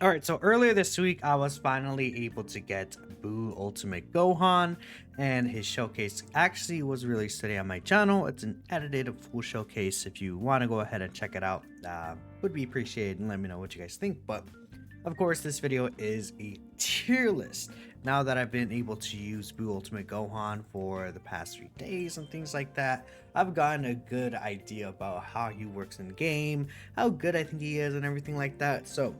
Alright, so earlier this week, I was finally able to get Buu Ultimate Gohan, and his showcase actually was released today on my channel. It's an edited full showcase. If you want to go ahead and check it out, would be appreciated, and let me know what you guys think. But of course, this video is a tier list. Now that I've been able to use Buu Ultimate Gohan for the past 3 days and things like that, I've gotten a good idea about how he works in game, how good I think he is, and everything like that. So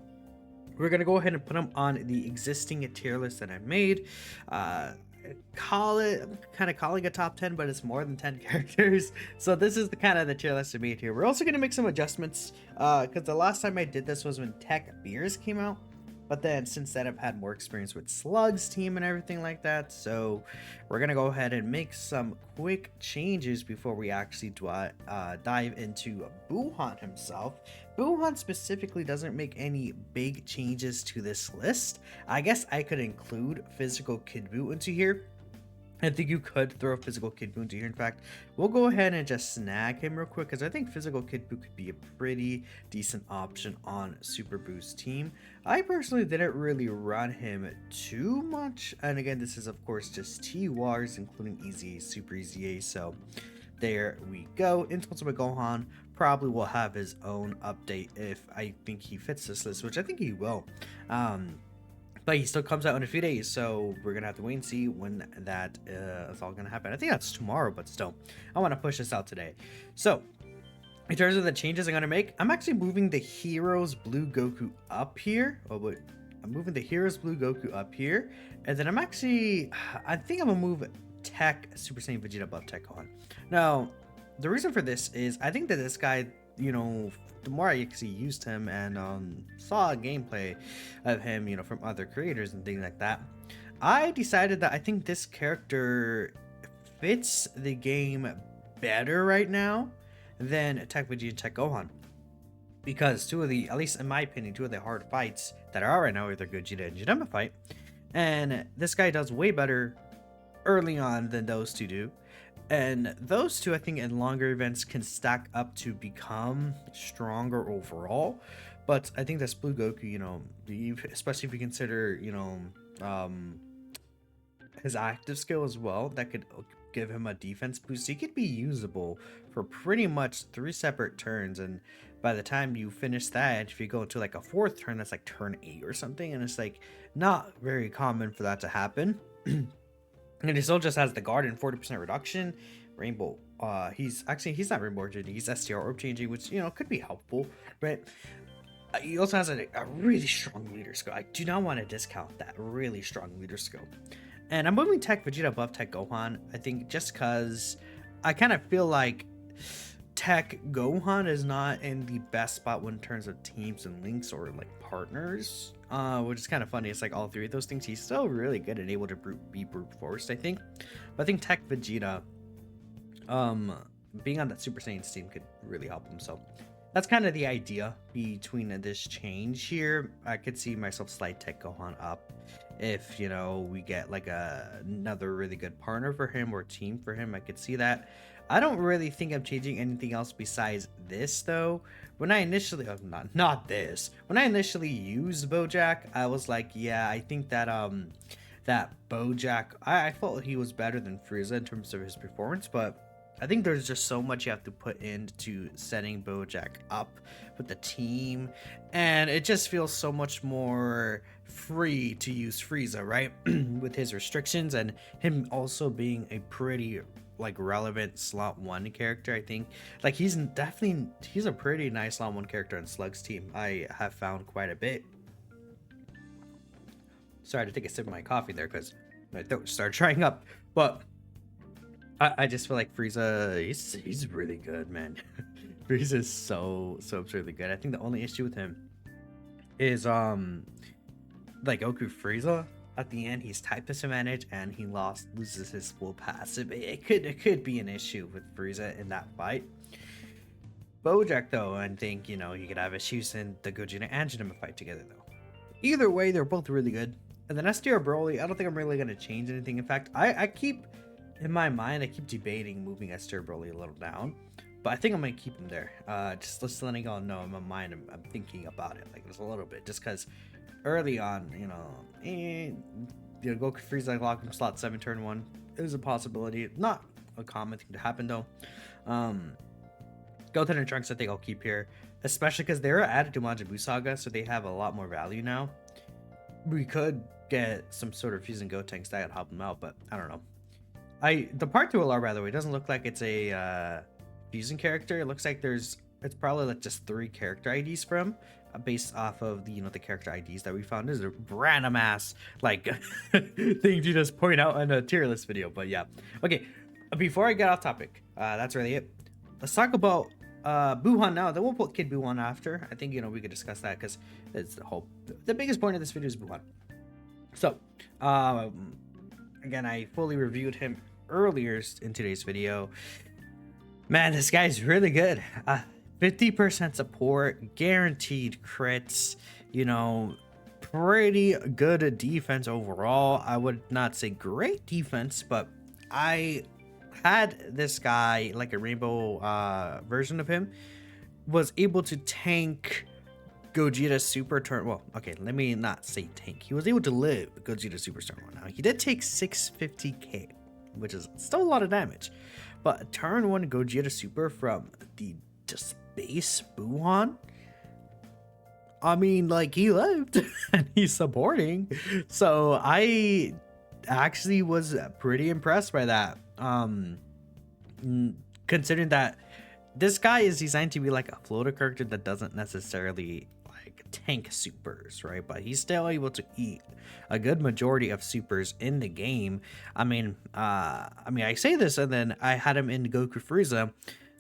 we're gonna go ahead and put them on the existing tier list that I made. Call it, I'm kind of calling a top 10, but it's more than 10 characters. So this is the kind of the tier list I made here. We're also gonna make some adjustments because the last time I did this was when TEQ Beers came out. But then since then I've had more experience with Slug's team and everything like that. So we're gonna go ahead and make some quick changes before we actually dive into Buuhan himself. Buuhan specifically doesn't make any big changes to this list. I guess I could include physical Kid Buu into here. I think you could throw physical Kid Buu into here. In fact, we'll go ahead and just snag him real quick because I think physical Kid Buu could be a pretty decent option on Super Buu's team. I personally didn't really run him too much, and again, this is of course just TURs, including Easy A, Super Easy A. So there we go. Into Ultimate Gohan probably will have his own update if I think he fits this list, which I think he will. But he still comes out in a few days, so we're gonna have to wait and see when that is all gonna happen. I think that's tomorrow, but still, I want to push this out today. So, in terms of the changes I'm gonna make, I'm actually moving the Heroes Blue Goku up here. Oh wait, I'm moving the Heroes Blue Goku up here, and then I think I'm gonna move TEQ Super Saiyan Vegeta above TEQ Gohan. Now, the reason for this is I think that this guy, you know, the more I actually used him and saw gameplay of him, you know, from other creators and things like that, I decided that I think this character fits the game better right now than TEQ Vegeta and TEQ Gohan. Because two of the, at least in my opinion, two of the hard fights that are right now are the Gogeta and Janemba fight. And this guy does way better early on than those two do. And those two, I think, in longer events can stack up to become stronger overall. But I think that's Blue Goku, you know, especially if you consider, you know, his active skill as well, that could give him a defense boost. He could be usable for pretty much 3 separate turns. And by the time you finish that, if you go into like a 4th turn, that's like turn 8 or something. And it's like not very common for that to happen. And he still just has the Garden 40% reduction. Rainbow, he's not Rainbow Origin, he's STR Orb changing, which, you know, could be helpful, but he also has a really strong leader skill. I do not want to discount that really strong leader skill. And I'm moving TEQ Vegeta above TEQ Gohan, I think, just because I kind of feel like TEQ Gohan is not in the best spot when in terms of teams and links or like partners, which is kind of funny. It's like all 3 of those things he's still really good and able to be brute forced, I think. But I think TEQ Vegeta being on that Super Saiyan team could really help him. So that's kind of the idea between this change here. I could see myself slide TEQ Gohan up if, you know, we get like another really good partner for him or team for him. I could see that. I don't really think I'm changing anything else besides this, though. When I initially, not this. When I initially used Bojack, I was like, yeah, I think that that Bojack, I felt he was better than Frieza in terms of his performance, but I think there's just so much you have to put into setting Bojack up with the team, and it just feels so much more free to use Frieza, right? With his restrictions and him also being a pretty like relevant slot 1 character. I think like he's a pretty nice slot 1 character on Slug's team. I have found quite a bit. Sorry to take a sip of my coffee there because my throat started drying up, but I just feel like Frieza, he's really good, man. Frieza is so absurdly good. I think the only issue with him is like Goku Frieza. At the end, he's type disadvantage and he loses his full passive. It could be an issue with Frieza in that fight. Bojack, though, I think, you know, you could have issues in the Gogeta and Janemba fight together, though. Either way, they're both really good. And then STR Broly, I don't think I'm really going to change anything. In fact, I keep, in my mind, I keep debating moving STR Broly a little down. But I think I'm going to keep him there. Just letting y'all know in my mind, I'm thinking about it like just a little bit. Just because early on, Goku Frieza lock him slot 7 turn 1 is a possibility. Not a common thing to happen though. Goten and Trunks I think I'll keep here, especially because they're added to Majin Buu Saga, so they have a lot more value now. We could get some sort of Fusion Gotenks that would help them out, but I don't know. The Part 2 LR, by the way, doesn't look like it's a Fusion character. It looks like it's probably like just 3 character IDs from, based off of the the character IDs that we found. This is a random ass like thing to just point out in a tier list video, but yeah. Okay, before I get off topic, that's really it. Let's talk about Buuhan now. Then we'll put Kid Buuhan after. I think we could discuss that because it's the biggest point of this video is Buuhan. So again, I fully reviewed him earlier in today's video. Man, this guy's really good. 50% support, guaranteed crits, pretty good defense overall. I would not say great defense, but I had this guy, like a rainbow version of him, was able to tank Gogeta's super turn. Well, okay, let me not say tank. He was able to live Gogeta's super turn 1. Now, he did take 650k, which is still a lot of damage. But turn 1 Gogeta super from the base Buuhan, I mean, like, he lived and he's supporting. So I actually was pretty impressed by that. Considering that this guy is designed to be like a floater character that doesn't necessarily like tank supers, right? But he's still able to eat a good majority of supers in the game. I mean, I say this, and then I had him in Goku Frieza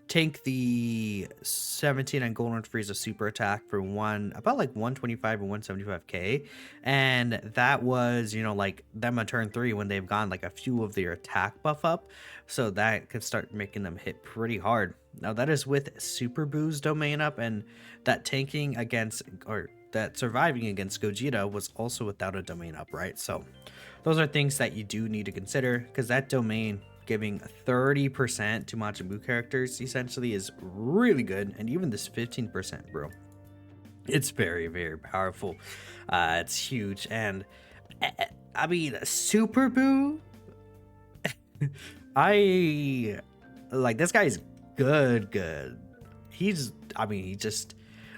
tank the 17 and Golden Frieza super attack for about like 125 or 175k, and that was like them on turn 3 when they've gone like a few of their attack buff up, so that could start making them hit pretty hard. Now that is with Super Buu's domain up, and that tanking against, or that surviving against Gogeta was also without a domain up, right? So those are things that you do need to consider, because that domain giving 30% to Majin Buu characters essentially is really good. And even this 15%, bro, it's very, very powerful. It's huge. And I mean, Super Buu, I like, this guy's good. He just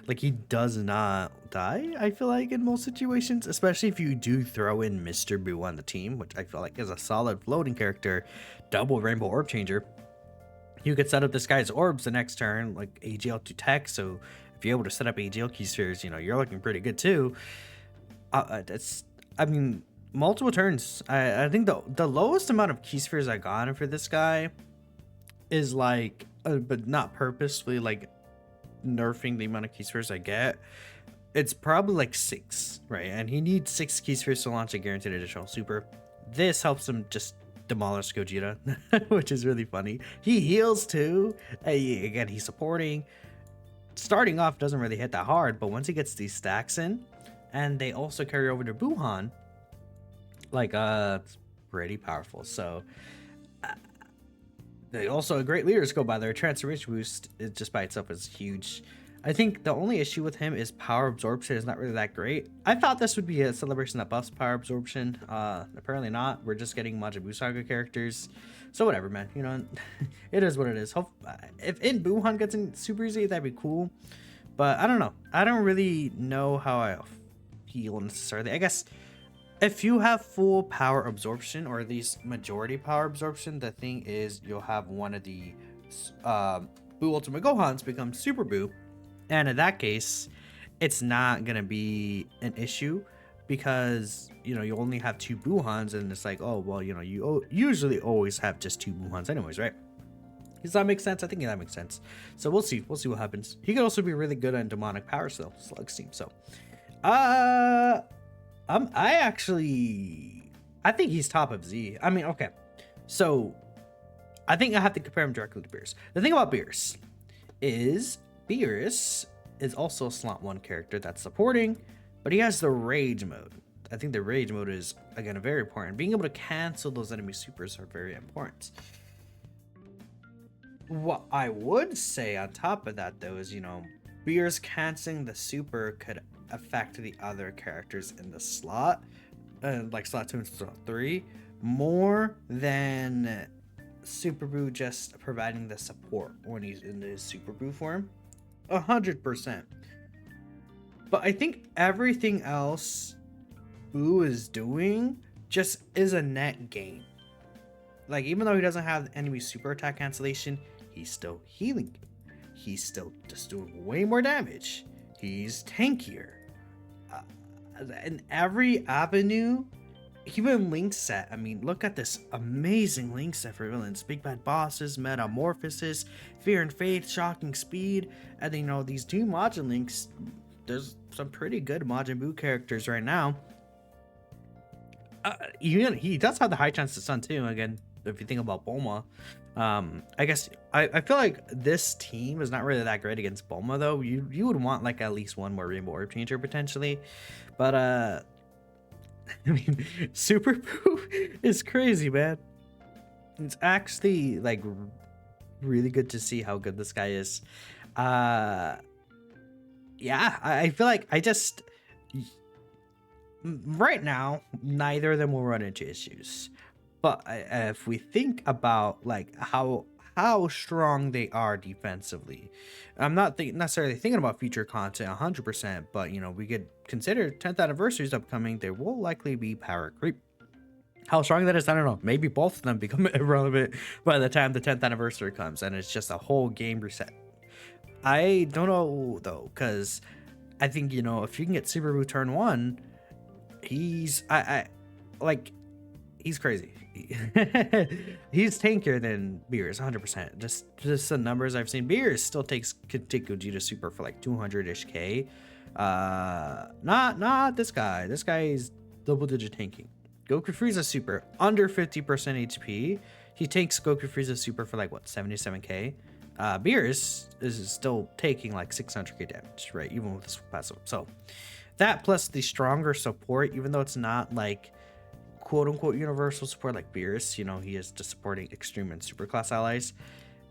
like, he does not die, I feel like, in most situations, especially if you do throw in Mr. Buu on the team, which I feel like is a solid floating character, double rainbow orb changer. You could set up this guy's orbs the next turn, like AGL to tech, so if you're able to set up AGL key spheres, you're looking pretty good too. Multiple turns. I think the lowest amount of key spheres I got for this guy is like, but not purposefully like nerfing the amount of key spheres I get, it's probably like 6, right? And he needs 6 key spheres to launch a guaranteed additional super. This helps him just demolish Gogeta, which is really funny. He heals too. Again, he's supporting. Starting off doesn't really hit that hard, but once he gets these stacks in, and they also carry over to Buuhan, like it's pretty powerful. So they also a great leader scope by their transformation boost. It just by itself is huge. I think the only issue with him is power absorption is not really that great. I thought this would be a celebration that buffs power absorption. Apparently not. We're just getting Majin Buu Saga characters. So whatever, man. It is what it is. If in Buuhan gets in super easy, that'd be cool. But I don't know. I don't really know how I feel necessarily. I guess if you have full power absorption, or at least majority power absorption, the thing is you'll have one of the Buu Ultimate Gohans become Super Buu. And in that case, it's not going to be an issue, because, you only have 2 Buuhans, and it's like, oh, well, you usually always have just 2 Buuhans anyways, right? Does that make sense? I think that makes sense. So we'll see. We'll see what happens. He could also be really good on demonic power still, Slug Steam. So, I think he's top of Z. I mean, okay. So, I think I have to compare him directly to Beerus. The thing about Beerus is also a slot 1 character that's supporting, but he has the rage mode. I think the rage mode is, again, very important. Being able to cancel those enemy supers are very important. What I would say on top of that, though, is, Beerus canceling the super could affect the other characters in the slot, like slot 2 and slot 3, more than Super Buu just providing the support when he's in his Super Buu form. 100%. But I think everything else Buu is doing just is a net gain. Like, even though he doesn't have enemy super attack cancellation, he's still healing. He's still just doing way more damage. He's tankier. In every avenue, even link set. I mean, look at this amazing link set for villains: big bad bosses, metamorphosis, fear and faith, shocking speed, and then, you know, these two Majin links. There's some pretty good Majin Buu characters right now. He does have the high chance to stun too. Again, if you think about Bulma, I guess I feel like this team is not really that great against Bulma though. You would want like at least one more Rainbow Orb Changer potentially, but I mean, Super Buu is crazy, man. It's actually like really good to see how good this guy is. Yeah, I feel like right now, neither of them will run into issues. But if we think about like how strong they are defensively, I'm not necessarily thinking about future content 100%, but you know, we could consider 10th anniversaries upcoming. There will likely be power creep. How strong that is, I don't know. Maybe both of them become irrelevant by the time the 10th anniversary comes, and it's just a whole game reset. I don't know though, because I think, you know, if you can get Super Buu turn 1, he's he's crazy. He's tankier than Beerus 100%. Just the numbers I've seen. Beerus still could take Gogeta Super for like 200-ish K. Not this guy. This guy is double digit tanking. Goku Frieza Super under 50% HP. He takes Goku Frieza Super for like what, 77k. Beerus is still taking like 600k damage, right? Even with this passive. So that plus the stronger support, even though it's not like quote unquote universal support like Beerus, you know, he is just supporting extreme and super class allies.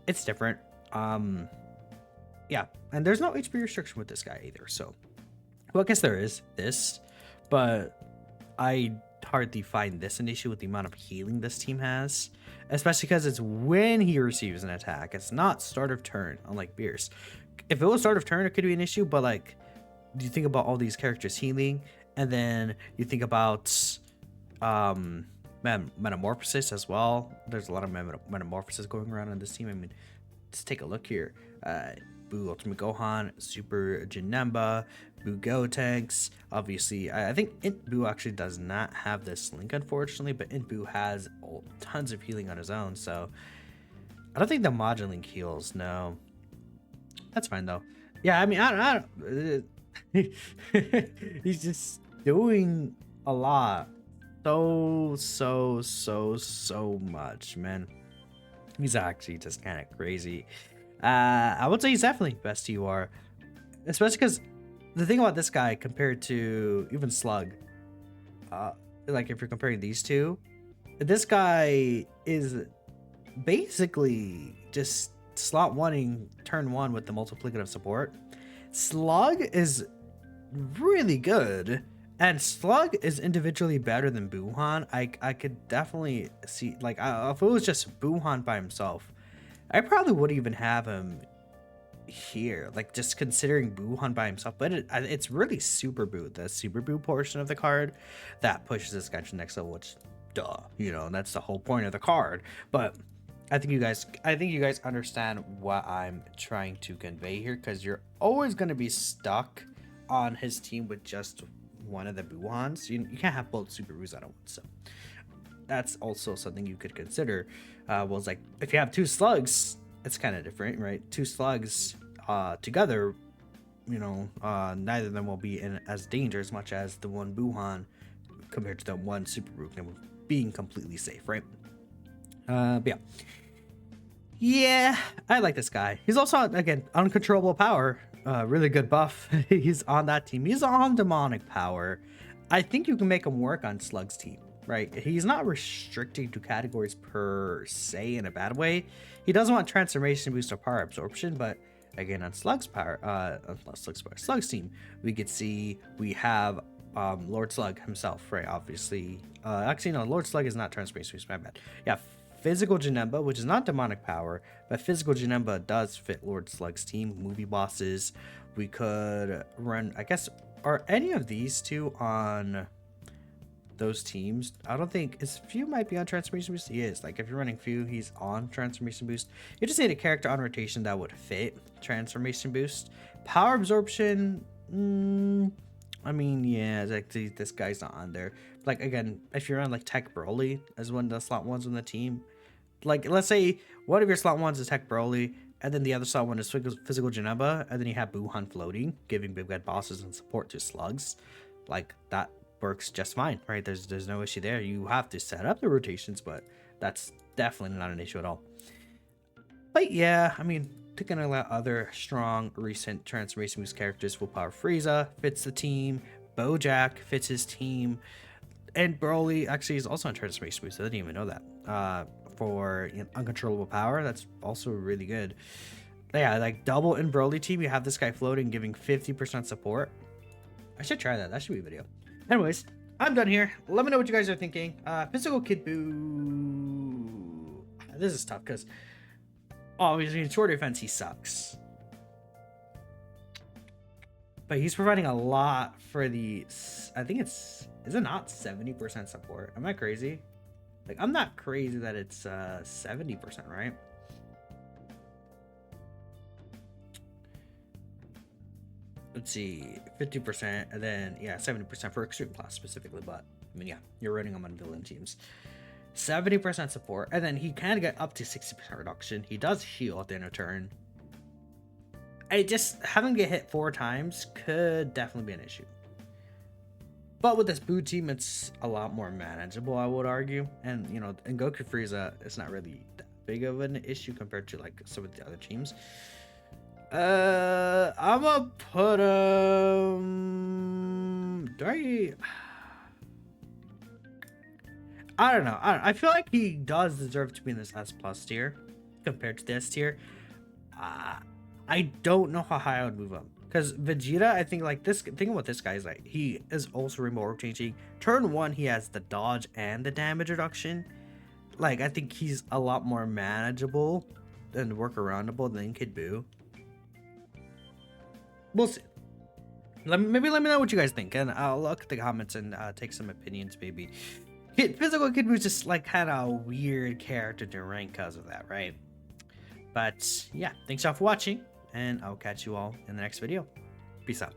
It's different. Yeah, and there's no HP restriction with this guy either. So, well, I guess there is this, but I hardly find this an issue with the amount of healing this team has, especially because it's when he receives an attack. It's not start of turn, unlike Beerus. If it was start of turn, it could be an issue, but like, you think about all these characters healing, and then you think about metamorphosis as well. There's a lot of metamorphosis going around on this team. I mean, just take a look here. Buu Ultimate Gohan, Super Janemba, Buu Gotenks. Obviously, I think Int Buu actually does not have this link, unfortunately, but Int Buu has tons of healing on his own, so I don't think the Majin Link heals. No, that's fine though. Yeah, I mean, I don't he's just doing a lot. So much, man. He's actually just kind of crazy. I would say he's definitely best TUR, especially because the thing about this guy compared to even Slug, like if you're comparing these two, this guy is basically just slot oneing turn 1 with the multiplicative support. Slug is really good, and Slug is individually better than Buuhan. I could definitely see, like, if it was just Buuhan by himself, I probably wouldn't even have him here, like just considering Buuhan by himself. But it's really Super Buu, the Super Buu portion of the card, that pushes this guy to the next level, which duh, you know, that's the whole point of the card. But I think you guys understand what I'm trying to convey here, because you're always going to be stuck on his team with just one of the Buuhans. You can't have both Super Buus at once, so that's also something you could consider. Was like, if you have two Slugs, it's kind of different, right? Two Slugs together, you know, neither of them will be in as danger as much as the one Buuhan compared to the one Super Buu being completely safe, right? But yeah, I like this guy. He's also, again, uncontrollable power. Really good buff. He's on that team. He's on demonic power. I think you can make him work on Slug's team, right? He's not restricting to categories per se in a bad way. He doesn't want transformation boost or power absorption, but Again, on Slug's power, not Slug's power, Slug's team, we have Lord Slug himself, right? Obviously, actually no, Lord Slug is not transformation boost. My bad. Yeah, physical Janemba, which is not demonic power, but physical Janemba does fit Lord Slug's team. Movie bosses, we could run. I guess are any of these two on those teams? I don't think is Few might be on transformation boost. He is. Like if you're running Few, he's on transformation boost. You just need a character on rotation that would fit transformation boost. Power absorption. I mean, yeah, like this guy's not on there. Like again, if you're on like Tech Broly as one of the slot ones on the team, like let's say one of your slot ones is Tech Broly, and then the other slot one is physical Janemba, and then you have Buuhan floating, giving big bad bosses and support to slugs. Like that works just fine, right? There's no issue there. You have to set up the rotations, but that's definitely not an issue at all. But yeah, I mean, taking a lot other strong recent transformation boost characters, full power Frieza fits the team, Bojack fits his team, and Broly actually is also on transformation boost. I didn't even know that. For uncontrollable power, that's also really good. Yeah, like double in Broly team, you have this guy floating, giving 50% support. I should try that. That should be a video. Anyways, I'm done here. Let me know what you guys are thinking. Physical Kid Buu. This is tough because obviously in short defense he sucks, but he's providing a lot for the. I think is it not 70% support? Am I crazy? Like I'm not crazy that it's 70%, right? Let's see, 50%, and then yeah, 70% for extreme class specifically. But I mean, yeah, you're running them on villain teams. 70% support, and then he can get up to 60% reduction. He does heal at the end of turn. I just having to get hit 4 times could definitely be an issue. But with this Buu team, it's a lot more manageable, I would argue. And you know, in Goku Frieza, it's not really that big of an issue compared to like some of the other teams. I'm gonna put I don't know. I feel like he does deserve to be in this S plus tier compared to the S tier. I don't know how high I would move him, because Vegeta, I think like this thing about this guy is like he is also remote changing. Turn 1, he has the dodge and the damage reduction. Like I think he's a lot more manageable and workaroundable than Kid Buu. We'll see. Maybe let me know what you guys think, and I'll look at the comments and take some opinions. Maybe physical Kid Buu is just like kind of a weird character to rank because of that, right? But yeah, thanks all for watching, and I'll catch you all in the next video. Peace out.